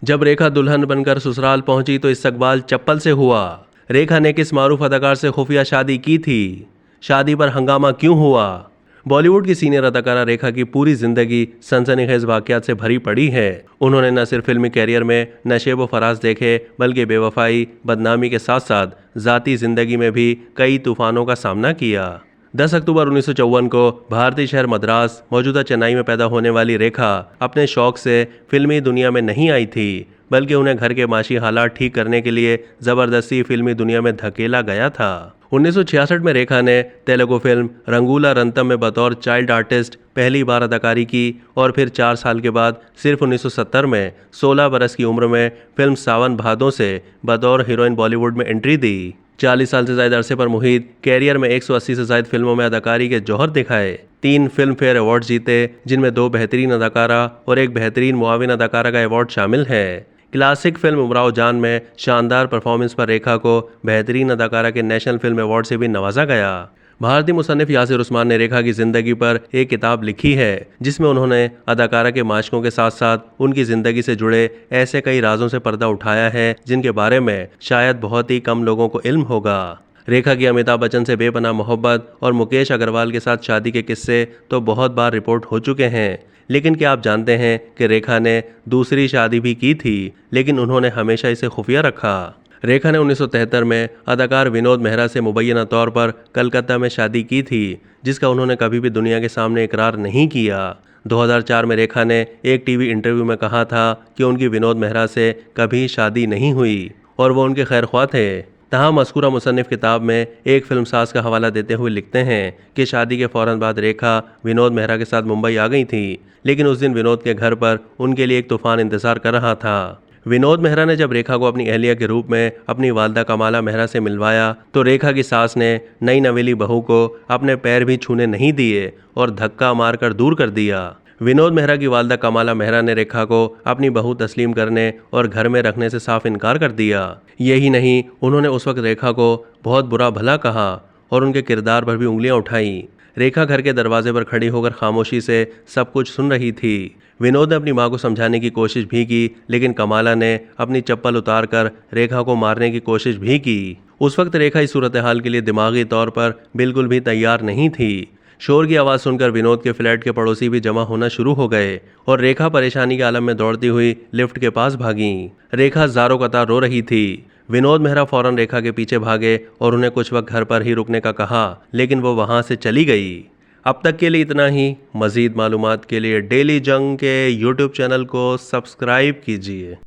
जब रेखा दुल्हन बनकर ससुराल पहुंची तो इस्तकबाल चप्पल से हुआ। रेखा ने किस मारूफ अदाकार से खुफिया शादी की थी? शादी पर हंगामा क्यों हुआ? बॉलीवुड की सीनियर अदाकारा रेखा की पूरी जिंदगी सनसनीखेज वाकयात से भरी पड़ी है। उन्होंने न सिर्फ फिल्मी कैरियर में नशेब व फराज देखे, बल्कि बेवफाई, बदनामी के साथ साथ ज़ाती जिंदगी में भी कई तूफानों का सामना किया। 10 अक्टूबर 1954 को भारतीय शहर मद्रास, मौजूदा चेन्नई में पैदा होने वाली रेखा अपने शौक से फिल्मी दुनिया में नहीं आई थी, बल्कि उन्हें घर के माशी हालात ठीक करने के लिए ज़बरदस्ती फिल्मी दुनिया में धकेला गया था। 1966 में रेखा ने तेलुगु फिल्म रंगूला रंतम में बतौर चाइल्ड आर्टिस्ट पहली बार अदाकारी की और फिर 4 साल के बाद सिर्फ 1970 में 16 बरस की उम्र में फिल्म सावन भादों से बतौर हीरोइन बॉलीवुड में एंट्री दी। 40 साल से ज्यादा अरसे पर मुहित कैरियर में 180 से ज्यादा फिल्मों में अदाकारी के जौहर दिखाए, 3 फिल्म फेयर अवार्ड जीते, जिनमें 2 बेहतरीन अदाकारा और 1 बेहतरीन मुआविन अदाकारा का अवार्ड शामिल है। क्लासिक फिल्म उमराव जान में शानदार परफॉर्मेंस पर रेखा को बेहतरीन अदाकारा के नेशनल फिल्म अवार्ड से भी नवाजा गया। भारतीय मुसन्निफ यासिर उस्मान ने रेखा की जिंदगी पर एक किताब लिखी है, जिसमें उन्होंने अदाकारा के माशकों के साथ साथ उनकी जिंदगी से जुड़े ऐसे कई राजों से पर्दा उठाया है जिनके बारे में शायद बहुत ही कम लोगों को इल्म होगा। रेखा की अमिताभ बच्चन से बेपनाह मोहब्बत और मुकेश अग्रवाल के साथ शादी के किस्से तो बहुत बार रिपोर्ट हो चुके हैं, लेकिन क्या आप जानते हैं कि रेखा ने दूसरी शादी भी की थी, लेकिन उन्होंने हमेशा इसे खुफिया रखा। रेखा ने 1973 में अदाकार विनोद मेहरा से मुबैना तौर पर कलकत्ता में शादी की थी, जिसका उन्होंने कभी भी दुनिया के सामने इकरार नहीं किया। 2004 में रेखा ने एक टीवी इंटरव्यू में कहा था कि उनकी विनोद मेहरा से कभी शादी नहीं हुई और वो उनके खैरख्वाह थे। तहाँ मज़कूरा मुसन्निफ किताब में एक फिल्मसाज का हवाला देते हुए लिखते हैं कि शादी के फ़ौरन बाद रेखा विनोद मेहरा के साथ मुंबई आ गई थी, लेकिन उस दिन विनोद के घर पर उनके लिए एक तूफान इंतज़ार कर रहा था। विनोद मेहरा ने जब रेखा को अपनी अहलिया के रूप में अपनी वालदा कमाला मेहरा से मिलवाया तो रेखा की सास ने नई नवेली बहू को अपने पैर भी छूने नहीं दिए और धक्का मारकर दूर कर दिया। विनोद मेहरा की वालदा कमाला मेहरा ने रेखा को अपनी बहू तस्लीम करने और घर में रखने से साफ इनकार कर दिया। यही नहीं, उन्होंने उस वक्त रेखा को बहुत बुरा भला कहा और उनके किरदार पर भी उंगलियां उठाई। रेखा घर के दरवाजे पर खड़ी होकर खामोशी से सब कुछ सुन रही थी। विनोद ने अपनी मां को समझाने की कोशिश भी की, लेकिन कमाला ने अपनी चप्पल उतार कर रेखा को मारने की कोशिश भी की। उस वक्त रेखा इस सूरत हाल के लिए दिमागी तौर पर बिल्कुल भी तैयार नहीं थी। शोर की आवाज़ सुनकर विनोद के फ्लैट के पड़ोसी भी जमा होना शुरू हो गए और रेखा परेशानी के आलम में दौड़ती हुई लिफ्ट के पास भागी। रेखा ज़ारों कतार रो रही थी। विनोद मेहरा फौरन रेखा के पीछे भागे और उन्हें कुछ वक्त घर पर ही रुकने का कहा, लेकिन वो वहां से चली गई। अब तक के लिए इतना ही। मज़ीद मालूमात के लिए डेली जंग के यूट्यूब चैनल को सब्सक्राइब कीजिए।